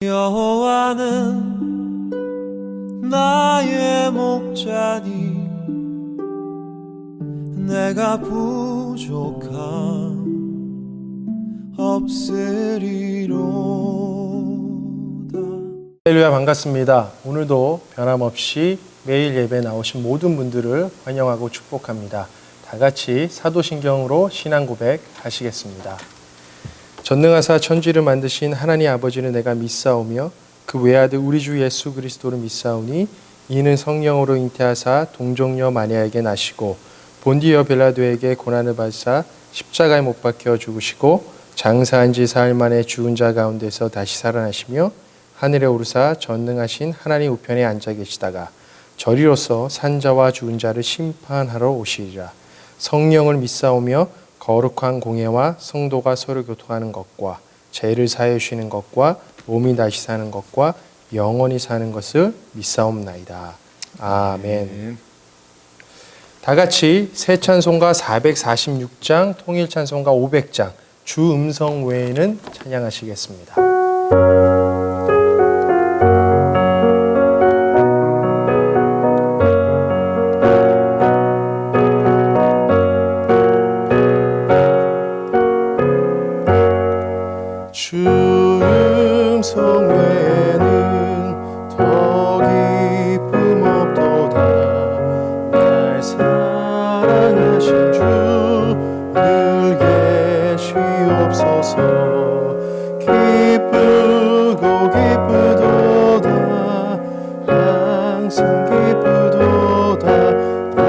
여호와는 나의 목자니 내가 부족함 없으리로다. 할렐루야, 반갑습니다. 오늘도 변함없이 매일 예배 나오신 모든 분들을 환영하고 축복합니다. 다 같이 사도신경으로 신앙 고백 하시겠습니다. 전능하사 천지를 만드신 하나님 아버지는 내가 믿사오며 그 외아들 우리 주 예수 그리스도를 믿사오니 이는 성령으로 잉태하사 동정녀 마리아에게 나시고 본디어 빌라도에게 고난을 받으사 십자가에 못 박혀 죽으시고 장사한 지 사흘 만에 죽은 자 가운데서 다시 살아나시며 하늘에 오르사 전능하신 하나님 우편에 앉아 계시다가 저리로서 산자와 죽은 자를 심판하러 오시리라. 성령을 믿사오며 거룩한 공예와 성도가 서로 교통하는 것과 죄를 사하여 주시는 것과 몸이 다시 사는 것과 영원히 사는 것을 믿사옵나이다. 아멘. 다 같이 새 찬송가 446장, 통일 찬송가 500장, 주 음성 외에는 찬양하시겠습니다. 주 음성 외에는 더 기쁨 없도다. 날 사랑하신 주 늘 계시옵소서. 기쁘고 기쁘도다. 항상 기쁘도다. 나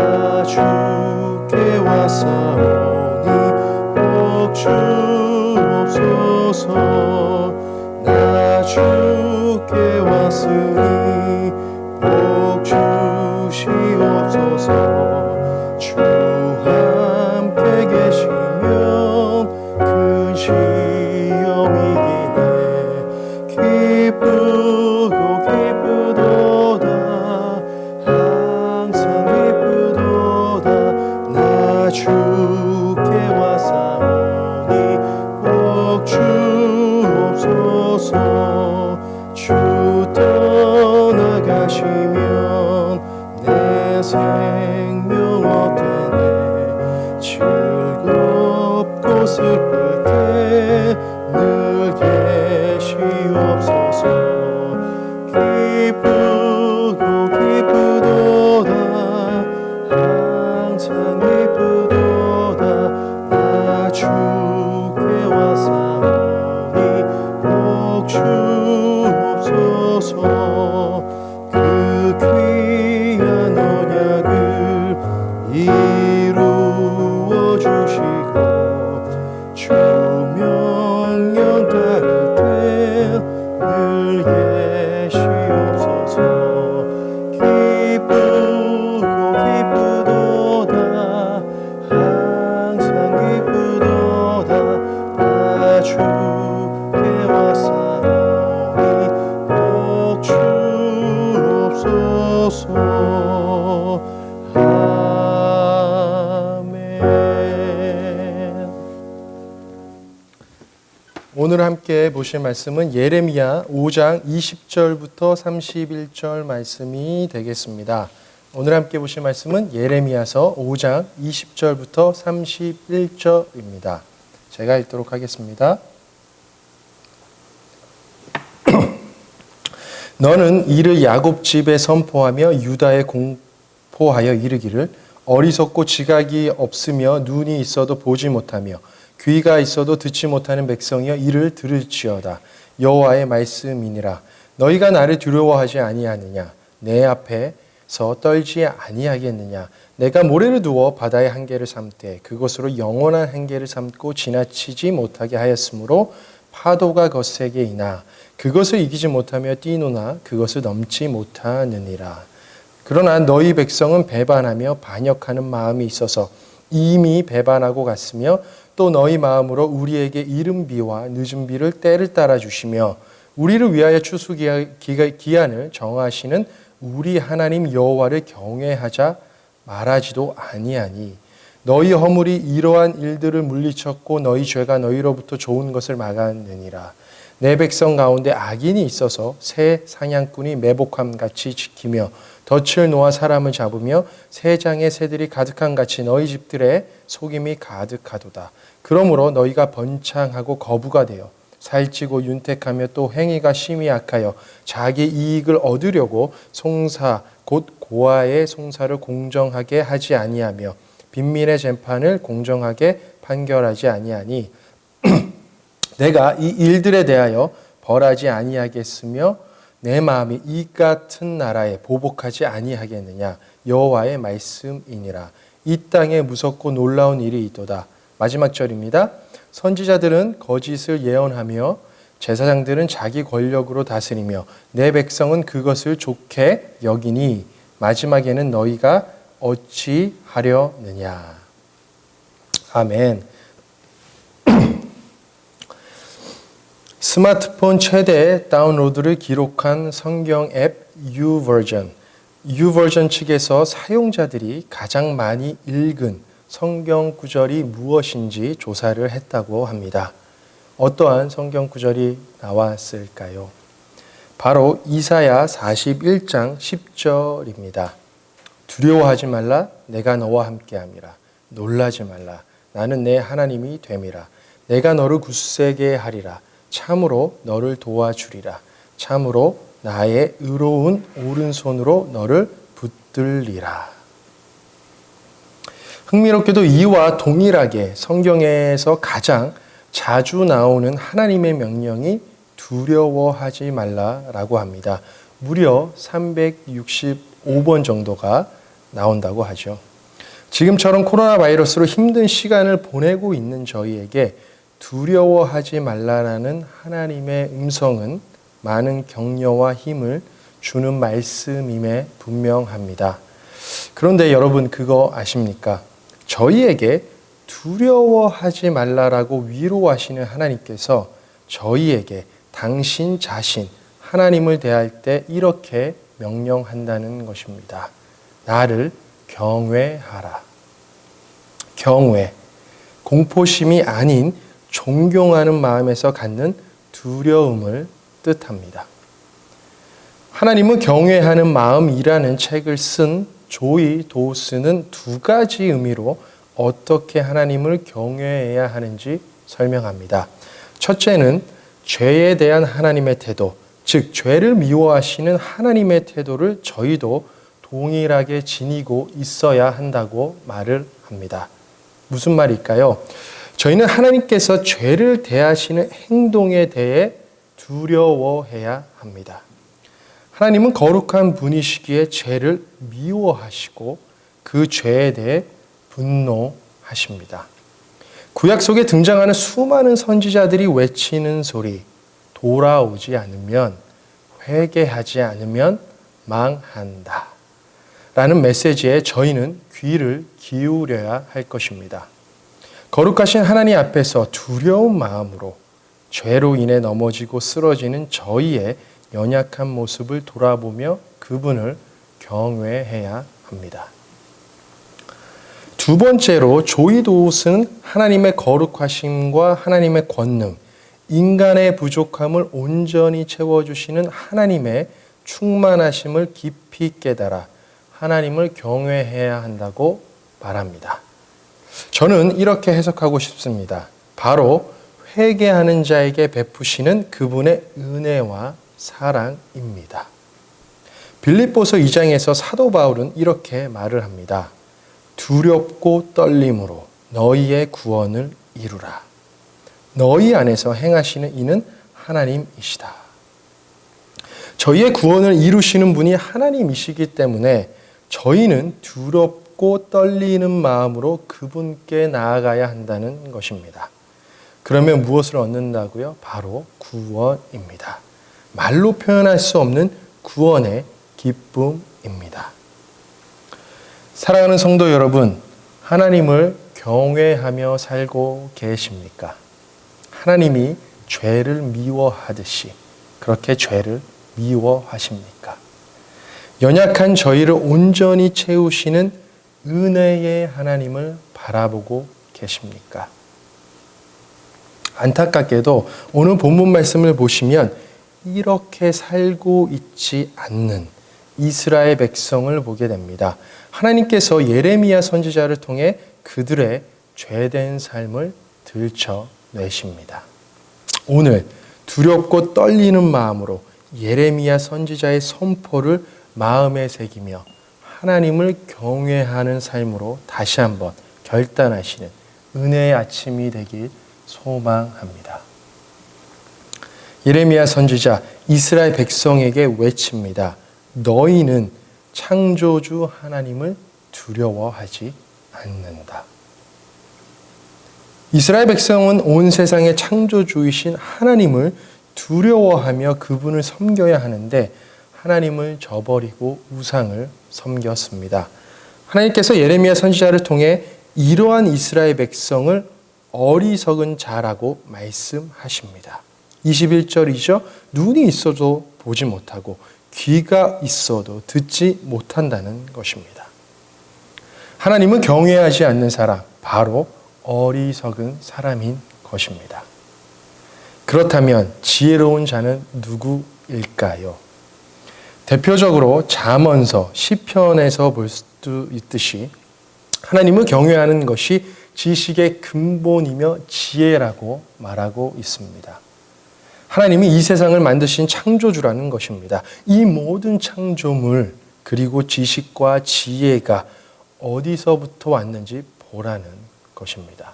주께 왔사오니 복 주옵소서. 나 주께 왔으니 복 주시옵소서. 주 함께 계시면 큰 시험이기네. 기쁘고 기쁘도다. 항상 기쁘도다. 나 주께 왔사오니 복 주옵소서. 주 떠나가시면 내 생명 헛되네. 즐겁고 슬플 때 늘 계시옵소서. 기쁘고 기쁘도다. 항상 기쁘도다. 나 주께 왔사오니 복 주옵소서. 그 귀한 언약을 이루어 주시고 주 명령 따를 때 늘 계시옵소서. 기쁘고 기쁘도다. 항상 기쁘도다. 나 주께 왔사오니 복 주옵소서. 아멘. 오늘 함께 보실 말씀은 예레미야 5장 20절부터 31절 말씀이 되겠습니다. 오늘 함께 보실 말씀은 예레미야서 5장 20절부터 31절입니다. 제가 읽도록 하겠습니다. 너는 이를 야곱 집에 선포하며 유다에 공포하여 이르기를 어리석고 지각이 없으며 눈이 있어도 보지 못하며 귀가 있어도 듣지 못하는 백성이여 이를 들을지어다. 여호와의 말씀이니라. 너희가 나를 두려워하지 아니하느냐? 내 앞에서 떨지 아니하겠느냐? 내가 모래를 두어 바다의 한계를 삼되 그것으로 영원한 한계를 삼고 지나치지 못하게 하였으므로 파도가 거세게 이나 그것을 이기지 못하며 뛰노나 그것을 넘지 못하느니라. 그러나 너희 백성은 배반하며 반역하는 마음이 있어서 이미 배반하고 갔으며 또 너희 마음으로 우리에게 이른 비와 늦은 비를 때를 따라 주시며 우리를 위하여 추수 기한을 정하시는 우리 하나님 여호와를 경외하자 말하지도 아니하니 너희 허물이 이러한 일들을 물리쳤고 너희 죄가 너희로부터 좋은 것을 막았느니라. 내 백성 가운데 악인이 있어서 새 사냥꾼이 매복함같이 지키며 덫을 놓아 사람을 잡으며 새 장의 새들이 가득한 같이 너희 집들에 속임이 가득하도다. 그러므로 너희가 번창하고 거부가 되어 살찌고 윤택하며 또 행위가 심히 악하여 자기 이익을 얻으려고 송사 곧 고아의 송사를 공정하게 하지 아니하며 빈민의 재판을 공정하게 판결하지 아니하니 내가 이 일들에 대하여 벌하지 아니하겠으며 내 마음이 이 같은 나라에 보복하지 아니하겠느냐. 여호와의 말씀이니라. 이 땅에 무섭고 놀라운 일이 있도다. 마지막 절입니다. 선지자들은 거짓을 예언하며 제사장들은 자기 권력으로 다스리며 내 백성은 그것을 좋게 여기니 마지막에는 너희가 어찌 하려느냐. 아멘. 스마트폰 최대 다운로드를 기록한 성경 앱 YouVersion. YouVersion 측에서 사용자들이 가장 많이 읽은 성경 구절이 무엇인지 조사를 했다고 합니다. 어떠한 성경 구절이 나왔을까요? 바로 이사야 41장 10절입니다. 두려워하지 말라, 내가 너와 함께함이라. 놀라지 말라, 나는 내 하나님이 됨이라. 내가 너를 굳세게 하리라. 참으로 너를 도와주리라. 참으로 나의 의로운 오른손으로 너를 붙들리라. 흥미롭게도 이와 동일하게 성경에서 가장 자주 나오는 하나님의 명령이 두려워하지 말라라고 합니다. 무려 365번 정도가 나온다고 하죠. 지금처럼 코로나 바이러스로 힘든 시간을 보내고 있는 저희에게 두려워하지 말라라는 하나님의 음성은 많은 격려와 힘을 주는 말씀임에 분명합니다. 그런데 여러분 그거 아십니까? 저희에게 두려워하지 말라라고 위로하시는 하나님께서 저희에게 당신 자신, 하나님을 대할 때 이렇게 명령한다는 것입니다. 나를 경외하라. 경외, 공포심이 아닌 존경하는 마음에서 갖는 두려움을 뜻합니다. 하나님은 경외하는 마음이라는 책을 쓴 조이 도우스는 두 가지 의미로 어떻게 하나님을 경외해야 하는지 설명합니다. 첫째는 죄에 대한 하나님의 태도, 즉 죄를 미워하시는 하나님의 태도를 저희도 동일하게 지니고 있어야 한다고 말을 합니다. 무슨 말일까요? 저희는 하나님께서 죄를 대하시는 행동에 대해 두려워해야 합니다. 하나님은 거룩한 분이시기에 죄를 미워하시고 그 죄에 대해 분노하십니다. 구약 속에 등장하는 수많은 선지자들이 외치는 소리, 돌아오지 않으면, 회개하지 않으면 망한다 라는 메시지에 저희는 귀를 기울여야 할 것입니다. 거룩하신 하나님 앞에서 두려운 마음으로 죄로 인해 넘어지고 쓰러지는 저희의 연약한 모습을 돌아보며 그분을 경외해야 합니다. 두 번째로 조이 도우스는 하나님의 거룩하심과 하나님의 권능, 인간의 부족함을 온전히 채워주시는 하나님의 충만하심을 깊이 깨달아 하나님을 경외해야 한다고 말합니다. 저는 이렇게 해석하고 싶습니다. 바로 회개하는 자에게 베푸시는 그분의 은혜와 사랑입니다. 빌립보서 2장에서 사도 바울은 이렇게 말을 합니다. 두렵고 떨림으로 너희의 구원을 이루라. 너희 안에서 행하시는 이는 하나님이시다. 저희의 구원을 이루시는 분이 하나님이시기 때문에 저희는 두렵고 떨리는 마음으로 그분께 나아가야 한다는 것입니다. 그러면 무엇을 얻는다고요? 바로 구원입니다. 말로 표현할 수 없는 구원의 기쁨입니다. 사랑하는 성도 여러분, 하나님을 경외하며 살고 계십니까? 하나님이 죄를 미워하듯이 그렇게 죄를 미워하십니까? 연약한 저희를 온전히 채우시는 은혜의 하나님을 바라보고 계십니까? 안타깝게도 오늘 본문 말씀을 보시면 이렇게 살고 있지 않는 이스라엘 백성을 보게 됩니다. 하나님께서 예레미야 선지자를 통해 그들의 죄된 삶을 들춰내십니다. 오늘 두렵고 떨리는 마음으로 예레미야 선지자의 선포를 마음에 새기며 하나님을 경외하는 삶으로 다시 한번 결단하시는 은혜의 아침이 되길 소망합니다. 예레미야 선지자 이스라엘 백성에게 외칩니다. 너희는 창조주 하나님을 두려워하지 않는다. 이스라엘 백성은 온 세상의 창조주이신 하나님을 두려워하며 그분을 섬겨야 하는데 하나님을 저버리고 우상을 섬겼습니다. 하나님께서 예레미야 선지자를 통해 이러한 이스라엘 백성을 어리석은 자라고 말씀하십니다. 21절이죠. 눈이 있어도 보지 못하고 귀가 있어도 듣지 못한다는 것입니다. 하나님은 경외하지 않는 사람, 바로 어리석은 사람인 것입니다. 그렇다면 지혜로운 자는 누구일까요? 대표적으로 잠언서 시편에서 볼 수 있듯이 하나님을 경외하는 것이 지식의 근본이며 지혜라고 말하고 있습니다. 하나님이 이 세상을 만드신 창조주라는 것입니다. 이 모든 창조물 그리고 지식과 지혜가 어디서부터 왔는지 보라는 것입니다.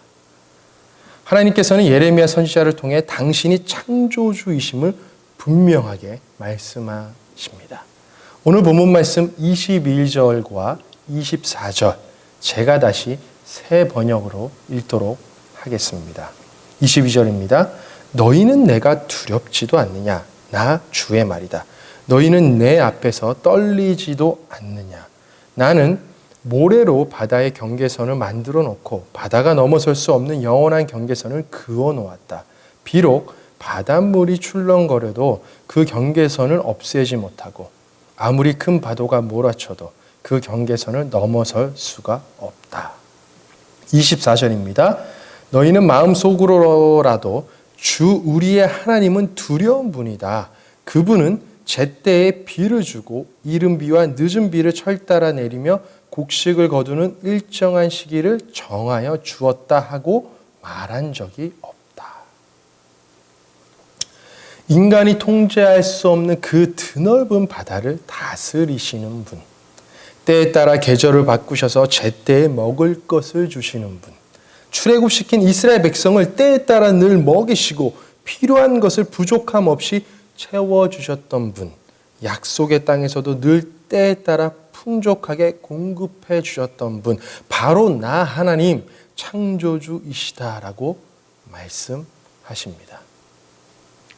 하나님께서는 예레미야 선지자를 통해 당신이 창조주이심을 분명하게 말씀하십니다. 오늘 본문 말씀 21절과 24절 제가 다시 새 번역으로 읽도록 하겠습니다. 22절입니다. 너희는 내가 두렵지도 않느냐? 나 주의 말이다. 너희는 내 앞에서 떨리지도 않느냐? 나는 모래로 바다의 경계선을 만들어 놓고 바다가 넘어설 수 없는 영원한 경계선을 그어 놓았다. 비록 바닷물이 출렁거려도 그 경계선을 없애지 못하고 아무리 큰 파도가 몰아쳐도 그 경계선을 넘어설 수가 없다. 24절입니다. 너희는 마음속으로라도 주 우리의 하나님은 두려운 분이다. 그분은 제때에 비를 주고 이른 비와 늦은 비를 철따라 내리며 곡식을 거두는 일정한 시기를 정하여 주었다 하고 말한 적이 없다. 인간이 통제할 수 없는 그 드넓은 바다를 다스리시는 분, 때에 따라 계절을 바꾸셔서 제때에 먹을 것을 주시는 분, 출애굽시킨 이스라엘 백성을 때에 따라 늘 먹이시고 필요한 것을 부족함 없이 채워주셨던 분, 약속의 땅에서도 늘 때에 따라 풍족하게 공급해 주셨던 분, 바로 나 하나님 창조주이시다라고 말씀하십니다.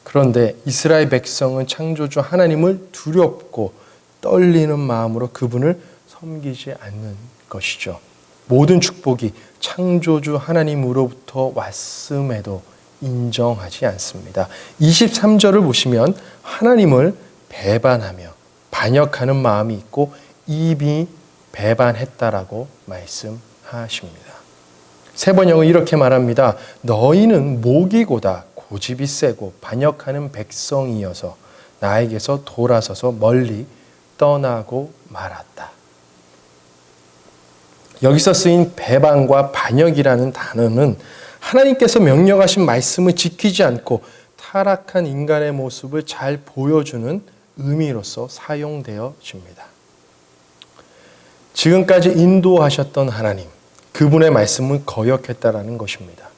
그런데 이스라엘 백성은 창조주 하나님을 두렵고 떨리는 마음으로 그분을 섬기지 않는 것이죠. 모든 축복이 창조주 하나님으로부터 왔음에도 인정하지 않습니다. 23절을 보시면 하나님을 배반하며 반역하는 마음이 있고 이미 배반했다라고 말씀하십니다. 새 번역은 이렇게 말합니다. 너희는 모기고다 고집이 세고 반역하는 백성이어서 나에게서 돌아서서 멀리 떠나고 말았다. 여기서 쓰인 배반과 반역이라는 단어는 하나님께서 명령하신 말씀을 지키지 않고 타락한 인간의 모습을 잘 보여주는 의미로서 사용되어집니다. 지금까지 인도하셨던 하나님, 그분의 말씀을 거역했다라는 것입니다.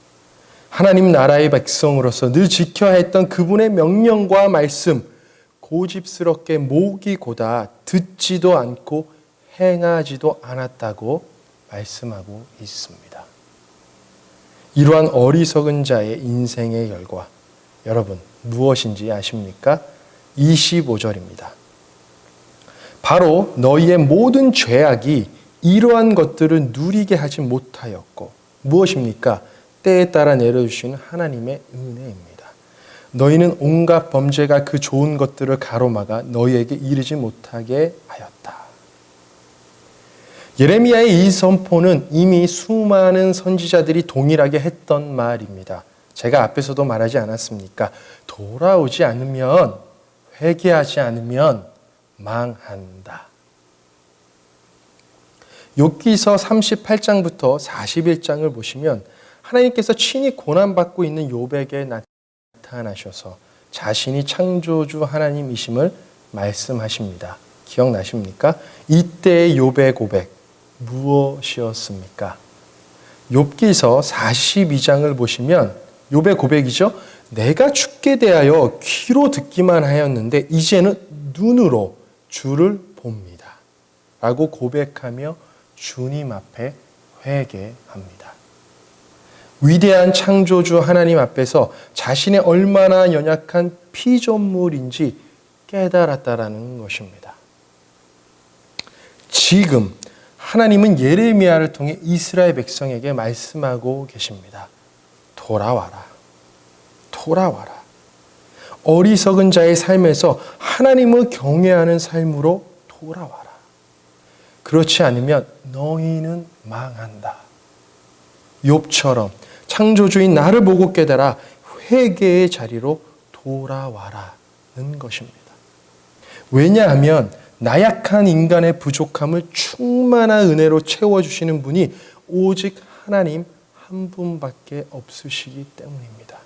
하나님 나라의 백성으로서 늘 지켜야 했던 그분의 명령과 말씀, 고집스럽게 목이 고다 듣지도 않고 행하지도 않았다고 말씀하고 있습니다. 이러한 어리석은 자의 인생의 결과, 여러분 무엇인지 아십니까? 25절입니다. 바로 너희의 모든 죄악이 이러한 것들을 누리게 하지 못하였고 무엇입니까? 때에 따라 내려주시는 하나님의 은혜입니다. 너희는 온갖 범죄가 그 좋은 것들을 가로막아 너희에게 이르지 못하게 하였다. 예레미야의 이 선포는 이미 수많은 선지자들이 동일하게 했던 말입니다. 제가 앞에서도 말하지 않았습니까? 돌아오지 않으면, 회개하지 않으면 망한다. 욥기서 38장부터 41장을 보시면 하나님께서 친히 고난받고 있는 욥에게 나타나셔서 자신이 창조주 하나님이심을 말씀하십니다. 기억나십니까? 이때의 욥의 고백 무엇이었습니까? 욥기서 42장을 보시면 욥의 고백이죠. 내가 주께 대하여 귀로 듣기만 하였는데 이제는 눈으로 주를 봅니다. 라고 고백하며 주님 앞에 회개합니다. 위대한 창조주 하나님 앞에서 자신이 얼마나 연약한 피조물인지 깨달았다라는 것입니다. 지금 하나님은 예레미야를 통해 이스라엘 백성에게 말씀하고 계십니다. 돌아와라. 돌아와라. 어리석은 자의 삶에서 하나님을 경외하는 삶으로 돌아와라. 그렇지 않으면 너희는 망한다. 욥처럼 창조주인 나를 보고 깨달아 회개의 자리로 돌아와라는 것입니다. 왜냐하면 나약한 인간의 부족함을 충만한 은혜로 채워주시는 분이 오직 하나님 한 분밖에 없으시기 때문입니다.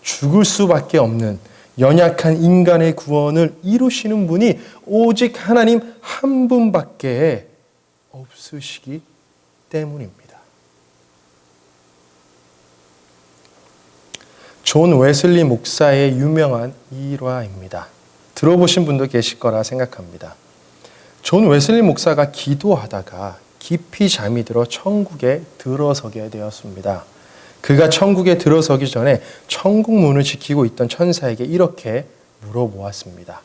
죽을 수밖에 없는 연약한 인간의 구원을 이루시는 분이 오직 하나님 한 분밖에 없으시기 때문입니다. 존 웨슬리 목사의 유명한 일화입니다. 들어보신 분도 계실 거라 생각합니다. 존 웨슬리 목사가 기도하다가 깊이 잠이 들어 천국에 들어서게 되었습니다. 그가 천국에 들어서기 전에 천국 문을 지키고 있던 천사에게 이렇게 물어보았습니다.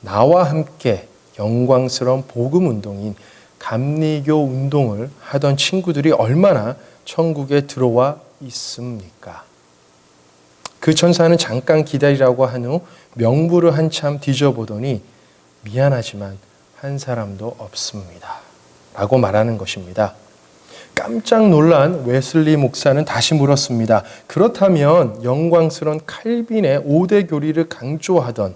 나와 함께 영광스러운 복음 운동인 감리교 운동을 하던 친구들이 얼마나 천국에 들어와 있습니까? 그 천사는 잠깐 기다리라고 한 후 명부를 한참 뒤져보더니 미안하지만 한 사람도 없습니다. 라고 말하는 것입니다. 깜짝 놀란 웨슬리 목사는 다시 물었습니다. 그렇다면 영광스러운 칼빈의 5대 교리를 강조하던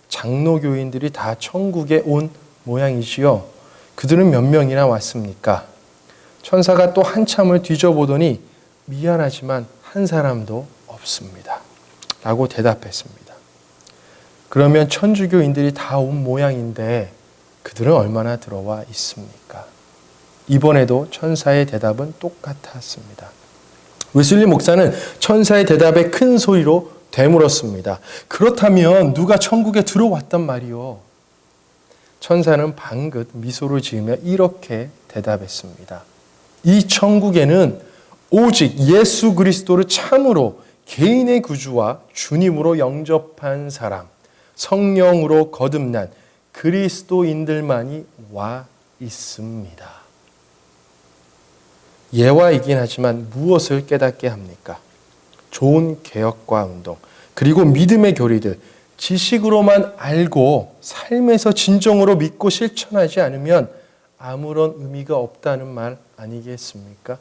장로교인들이 다 천국에 온 모양이지요. 그들은 몇 명이나 왔습니까? 천사가 또 한참을 뒤져보더니 미안하지만 한 사람도 없습니다. 라고 대답했습니다. 그러면 천주교인들이 다 온 모양인데 그들은 얼마나 들어와 있습니까? 이번에도 천사의 대답은 똑같았습니다. 웨슬리 목사는 천사의 대답에 큰 소리로 되물었습니다. 그렇다면 누가 천국에 들어왔단 말이요? 천사는 방긋 미소를 지으며 이렇게 대답했습니다. 이 천국에는 오직 예수 그리스도를 참으로 개인의 구주와 주님으로 영접한 사람, 성령으로 거듭난 그리스도인들만이 와 있습니다. 예화이긴 하지만 무엇을 깨닫게 합니까? 좋은 개혁과 운동, 그리고 믿음의 교리들, 지식으로만 알고 삶에서 진정으로 믿고 실천하지 않으면 아무런 의미가 없다는 말 아니겠습니까?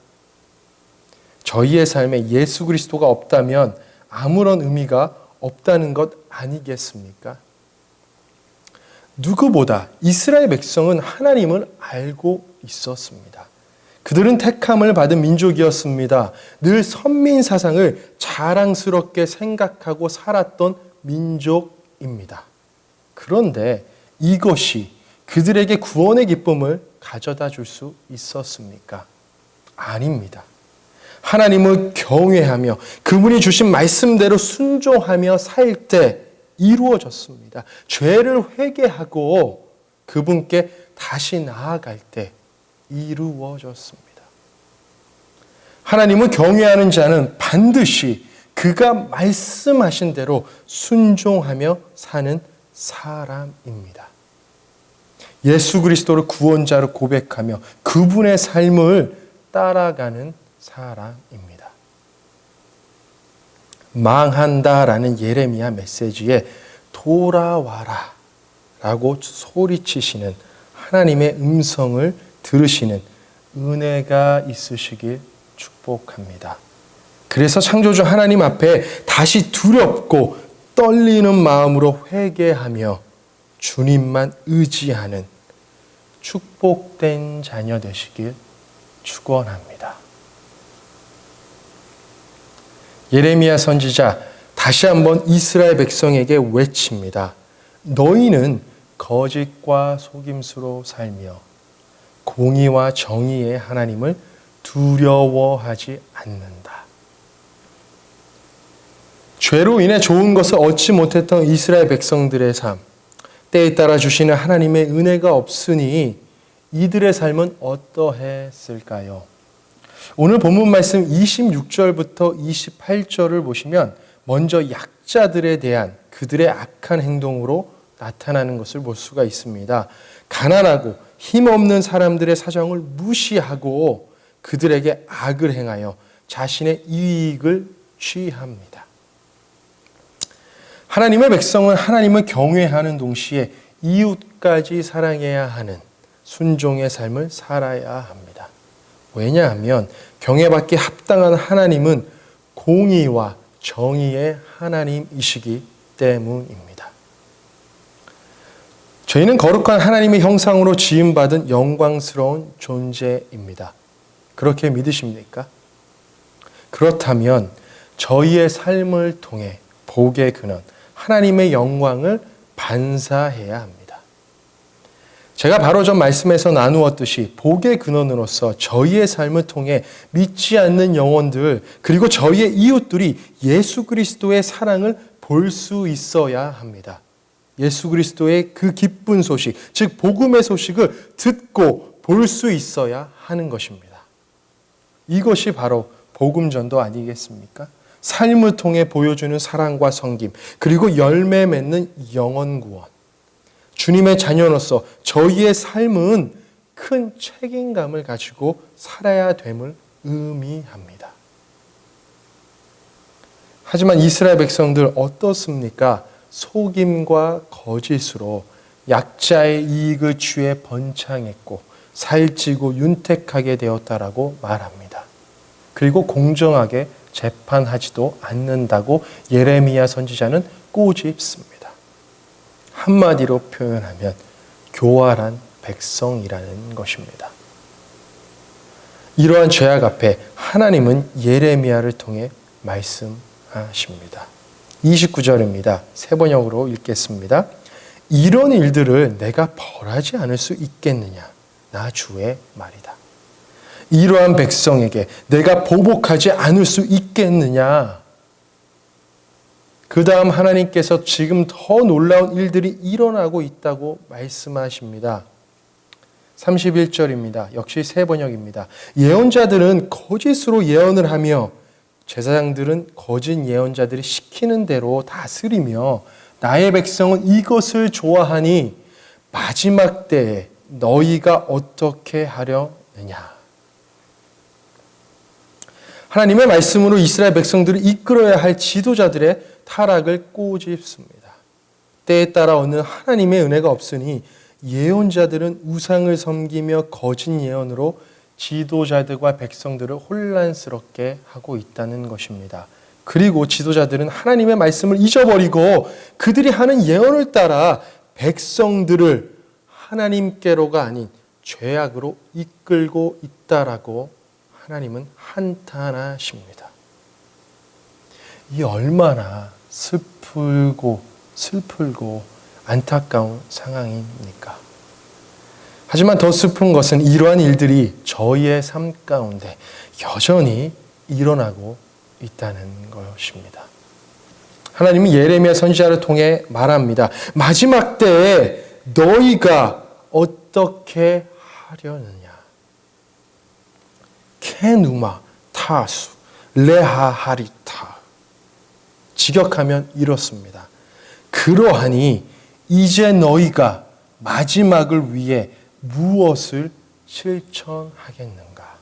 저희의 삶에 예수 그리스도가 없다면 아무런 의미가 없다는 것 아니겠습니까? 누구보다 이스라엘 백성은 하나님을 알고 있었습니다. 그들은 택함을 받은 민족이었습니다. 늘 선민 사상을 자랑스럽게 생각하고 살았던 민족입니다. 그런데 이것이 그들에게 구원의 기쁨을 가져다 줄 수 있었습니까? 아닙니다. 하나님을 경외하며 그분이 주신 말씀대로 순종하며 살 때 이루어졌습니다. 죄를 회개하고 그분께 다시 나아갈 때 이루어졌습니다. 하나님을 경외하는 자는 반드시 그가 말씀하신 대로 순종하며 사는 사람입니다. 예수 그리스도를 구원자로 고백하며 그분의 삶을 따라가는 사람입니다. 망한다라는 예레미야 메시지에 돌아와라 라고 소리치시는 하나님의 음성을 들으시는 은혜가 있으시길 축복합니다. 그래서 창조주 하나님 앞에 다시 두렵고 떨리는 마음으로 회개하며 주님만 의지하는 축복된 자녀 되시길 축원합니다. 예레미야 선지자 다시 한번 이스라엘 백성에게 외칩니다. 너희는 거짓과 속임수로 살며 공의와 정의의 하나님을 두려워하지 않는다. 죄로 인해 좋은 것을 얻지 못했던 이스라엘 백성들의 삶, 때에 따라 주시는 하나님의 은혜가 없으니 이들의 삶은 어떠했을까요? 오늘 본문 말씀 26절부터 28절을 보시면 먼저 약자들에 대한 그들의 악한 행동으로 나타나는 것을 볼 수가 있습니다. 가난하고 힘없는 사람들의 사정을 무시하고 그들에게 악을 행하여 자신의 이익을 취합니다. 하나님의 백성은 하나님을 경외하는 동시에 이웃까지 사랑해야 하는 순종의 삶을 살아야 합니다. 왜냐하면 경외받기 합당한 하나님은 공의와 정의의 하나님이시기 때문입니다. 저희는 거룩한 하나님의 형상으로 지음받은 영광스러운 존재입니다. 그렇게 믿으십니까? 그렇다면 저희의 삶을 통해 복의 근원, 하나님의 영광을 반사해야 합니다. 제가 바로 전 말씀에서 나누었듯이 복의 근원으로서 저희의 삶을 통해 믿지 않는 영혼들 그리고 저희의 이웃들이 예수 그리스도의 사랑을 볼 수 있어야 합니다. 예수 그리스도의 그 기쁜 소식, 즉 복음의 소식을 듣고 볼 수 있어야 하는 것입니다. 이것이 바로 복음 전도 아니겠습니까? 삶을 통해 보여주는 사랑과 섬김, 그리고 열매 맺는 영혼 구원. 주님의 자녀로서 저희의 삶은 큰 책임감을 가지고 살아야 됨을 의미합니다. 하지만 이스라엘 백성들 어떻습니까? 속임과 거짓으로 약자의 이익을 취해 번창했고 살찌고 윤택하게 되었다라고 말합니다. 그리고 공정하게 재판하지도 않는다고 예레미야 선지자는 꼬집습니다. 한마디로 표현하면 교활한 백성이라는 것입니다. 이러한 죄악 앞에 하나님은 예레미야를 통해 말씀하십니다. 29절입니다. 세 번역으로 읽겠습니다. 이런 일들을 내가 벌하지 않을 수 있겠느냐? 나 주의 말이다. 이러한 백성에게 내가 보복하지 않을 수 있겠느냐? 그 다음 하나님께서 지금 더 놀라운 일들이 일어나고 있다고 말씀하십니다. 31절입니다. 역시 새 번역입니다. 예언자들은 거짓으로 예언을 하며 제사장들은 거짓 예언자들이 시키는 대로 다스리며 나의 백성은 이것을 좋아하니 마지막 때에 너희가 어떻게 하려느냐. 하나님의 말씀으로 이스라엘 백성들을 이끌어야 할 지도자들의 타락을 꼬집습니다. 때에 따라 얻는 하나님의 은혜가 없으니 예언자들은 우상을 섬기며 거짓 예언으로 지도자들과 백성들을 혼란스럽게 하고 있다는 것입니다. 그리고 지도자들은 하나님의 말씀을 잊어버리고 그들이 하는 예언을 따라 백성들을 하나님께로가 아닌 죄악으로 이끌고 있다라고 하나님은 한탄하십니다. 이 얼마나 슬프고 안타까운 상황입니까? 하지만 더 슬픈 것은 이러한 일들이 저희의 삶 가운데 여전히 일어나고 있다는 것입니다. 하나님은 예레미야 선지자를 통해 말합니다. 마지막 때에 너희가 어떻게 하려느냐. 케누마 타수 레하하리타. 직역하면 이렇습니다. 그러하니 이제 너희가 마지막을 위해 무엇을 실천하겠는가?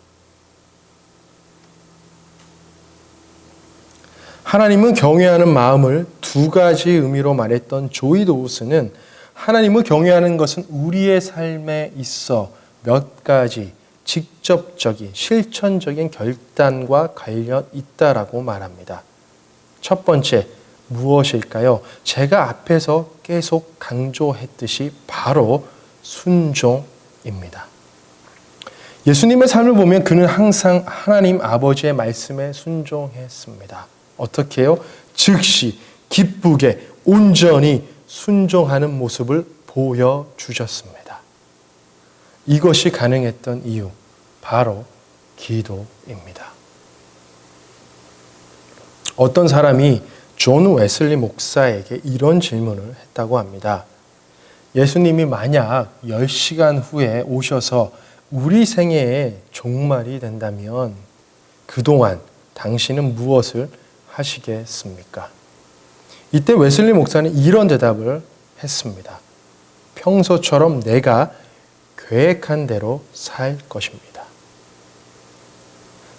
하나님을 경외하는 마음을 두 가지 의미로 말했던 조이 도우스는 하나님을 경외하는 것은 우리의 삶에 있어 몇 가지 직접적인 실천적인 결단과 관련 있다라고 말합니다. 첫 번째, 무엇일까요? 제가 앞에서 계속 강조했듯이 바로 순종입니다. 예수님의 삶을 보면 그는 항상 하나님 아버지의 말씀에 순종했습니다. 어떻게 해요? 즉시 기쁘게 온전히 순종하는 모습을 보여주셨습니다. 이것이 가능했던 이유, 바로 기도입니다. 어떤 사람이 존 웨슬리 목사에게 이런 질문을 했다고 합니다. 예수님이 만약 10시간 후에 오셔서 우리 생애의 종말이 된다면 그동안 당신은 무엇을 하시겠습니까? 이때 웨슬리 목사는 이런 대답을 했습니다. 평소처럼 내가 계획한 대로 살 것입니다.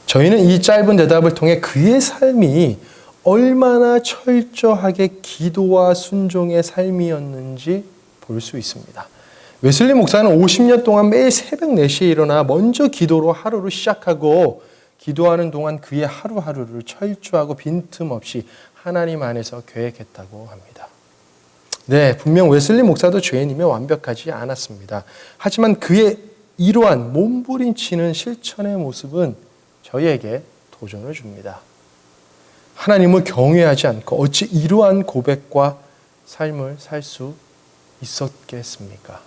저희는 이 짧은 대답을 통해 그의 삶이 얼마나 철저하게 기도와 순종의 삶이었는지 볼 수 있습니다. 웨슬리 목사는 50년 동안 매일 새벽 4시에 일어나 먼저 기도로 하루를 시작하고 기도하는 동안 그의 하루하루를 철저하고 빈틈없이 하나님 안에서 계획했다고 합니다. 네, 분명 웨슬리 목사도 죄인이며 완벽하지 않았습니다. 하지만 그의 이러한 몸부림치는 실천의 모습은 저희에게 도전을 줍니다. 하나님을 경외하지 않고 어찌 이러한 고백과 삶을 살 수 있었겠습니까?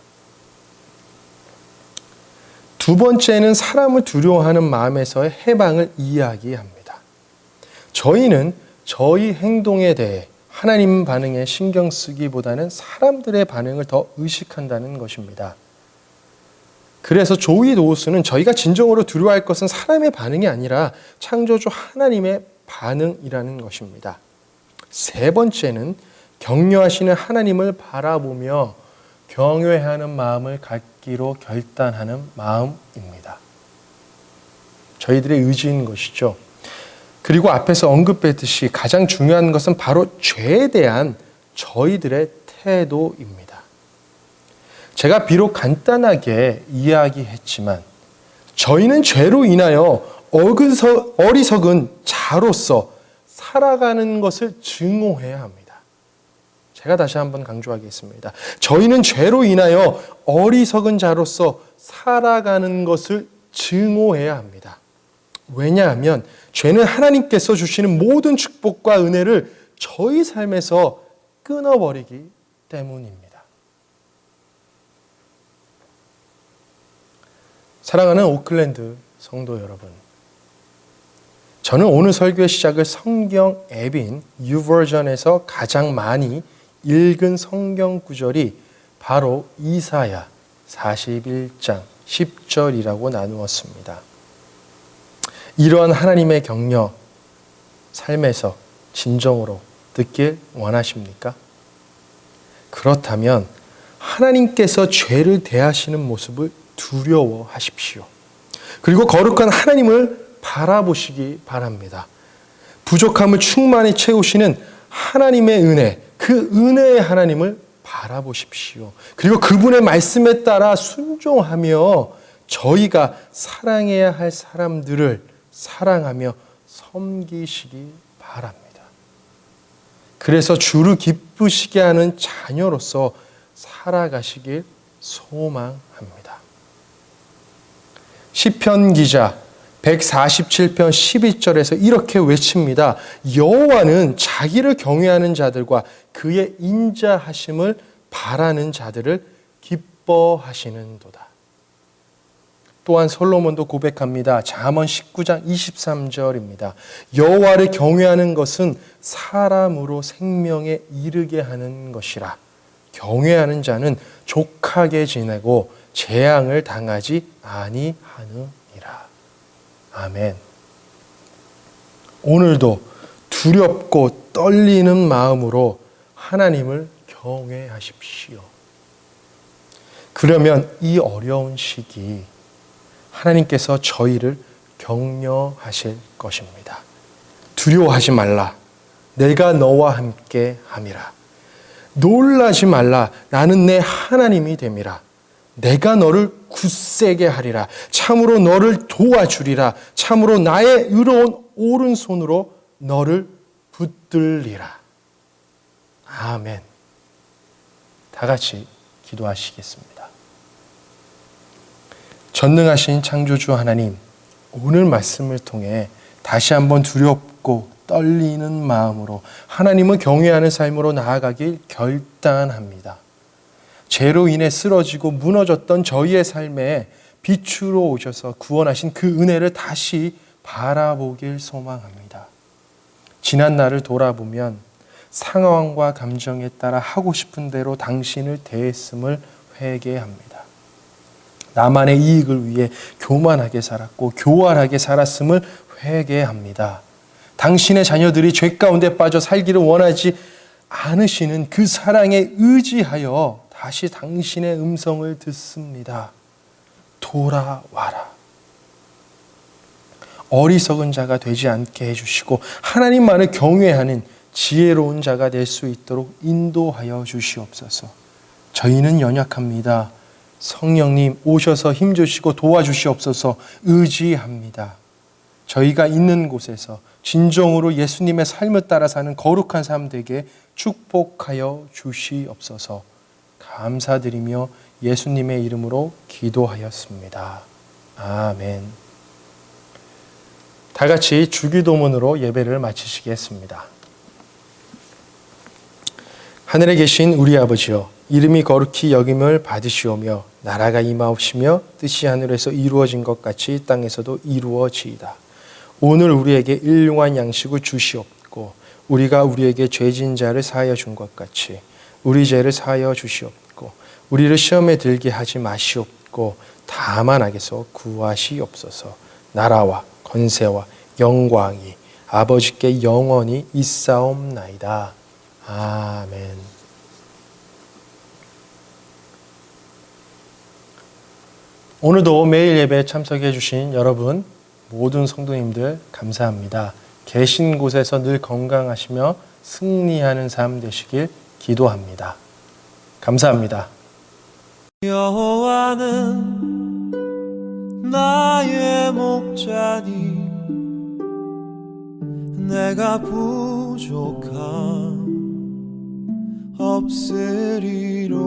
두 번째는 사람을 두려워하는 마음에서의 해방을 이야기합니다. 저희는 저희 행동에 대해 하나님 반응에 신경 쓰기보다는 사람들의 반응을 더 의식한다는 것입니다. 그래서 조이 도우스는 저희가 진정으로 두려워할 것은 사람의 반응이 아니라 창조주 하나님의 반응이라는 것입니다. 세 번째는 격려하시는 하나님을 바라보며 경외하는 마음을 갖기로 결단하는 마음입니다. 저희들의 의지인 것이죠. 그리고 앞에서 언급했듯이 가장 중요한 것은 바로 죄에 대한 저희들의 태도입니다. 제가 비록 간단하게 이야기했지만 저희는 죄로 인하여 어리석은 자로서 살아가는 것을 증오해야 합니다. 제가 다시 한번 강조하겠습니다. 저희는 죄로 인하여 어리석은 자로서 살아가는 것을 증오해야 합니다. 왜냐하면 죄는 하나님께서 주시는 모든 축복과 은혜를 저희 삶에서 끊어버리기 때문입니다. 사랑하는 오클랜드 성도 여러분, 저는 오늘 설교의 시작을 성경 앱인 유버전에서 가장 많이 읽은 성경 구절이 바로 이사야 41장 10절이라고 나누었습니다. 이러한 하나님의 격려, 삶에서 진정으로 듣길 원하십니까? 그렇다면 하나님께서 죄를 대하시는 모습을 두려워하십시오. 그리고 거룩한 하나님을 바라보시기 바랍니다. 부족함을 충만히 채우시는 하나님의 은혜, 그 은혜의 하나님을 바라보십시오. 그리고 그분의 말씀에 따라 순종하며 저희가 사랑해야 할 사람들을 사랑하며 섬기시기 바랍니다. 그래서 주를 기쁘시게 하는 자녀로서 살아가시길 소망합니다. 시편 기자 147편 12절에서 이렇게 외칩니다. 여호와는 자기를 경외하는 자들과 그의 인자하심을 바라는 자들을 기뻐하시는도다. 또한 솔로몬도 고백합니다. 잠언 19장 23절입니다. 여호와를 경외하는 것은 사람으로 생명에 이르게 하는 것이라. 경외하는 자는 족하게 지내고 재앙을 당하지 아니하느니라. 아멘. 오늘도 두렵고 떨리는 마음으로 하나님을 경외하십시오. 그러면 이 어려운 시기 하나님께서 저희를 격려하실 것입니다. 두려워하지 말라. 내가 너와 함께 함이라. 놀라지 말라. 나는 내 하나님이 됨이라. 내가 너를 굳세게 하리라. 참으로 너를 도와주리라. 참으로 나의 의로운 오른손으로 너를 붙들리라. 아멘. 다 같이 기도하시겠습니다. 전능하신 창조주 하나님, 오늘 말씀을 통해 다시 한번 두렵고 떨리는 마음으로 하나님을 경외하는 삶으로 나아가길 결단합니다. 죄로 인해 쓰러지고 무너졌던 저희의 삶에 빛으로 오셔서 구원하신 그 은혜를 다시 바라보길 소망합니다. 지난 날을 돌아보면 상황과 감정에 따라 하고 싶은 대로 당신을 대했음을 회개합니다. 나만의 이익을 위해 교만하게 살았고 교활하게 살았음을 회개합니다. 당신의 자녀들이 죄 가운데 빠져 살기를 원하지 않으시는 그 사랑에 의지하여 다시 당신의 음성을 듣습니다. 돌아와라. 어리석은 자가 되지 않게 해주시고 하나님만을 경외하는 지혜로운 자가 될 수 있도록 인도하여 주시옵소서. 저희는 연약합니다. 성령님 오셔서 힘주시고 도와주시옵소서. 의지합니다. 저희가 있는 곳에서 진정으로 예수님의 삶을 따라 사는 거룩한 삶 되게 축복하여 주시옵소서. 감사드리며 예수님의 이름으로 기도하였습니다. 아멘. 다 같이 주기도문으로 예배를 마치시겠습니다. 하늘에 계신 우리 아버지여, 이름이 거룩히 여김을 받으시오며 나라가 임하옵시며 뜻이 하늘에서 이루어진 것 같이 땅에서도 이루어지이다. 오늘 우리에게 일용할 양식을 주시옵고 우리가 우리에게 죄진 자를 사하여 준 것 같이 우리 죄를 사하여 주시옵고 우리를 시험에 들게 하지 마시옵고 다만 악에서 구하시옵소서. 나라와 권세와 영광이 아버지께 영원히 있사옵나이다. 아멘. 오늘도 매일 예배에 참석해 주신 여러분, 모든 성도님들 감사합니다. 계신 곳에서 늘 건강하시며 승리하는 삶 되시길 기도합니다. 감사합니다. 여호와는 나의 목자니 내가 부족함 없으리로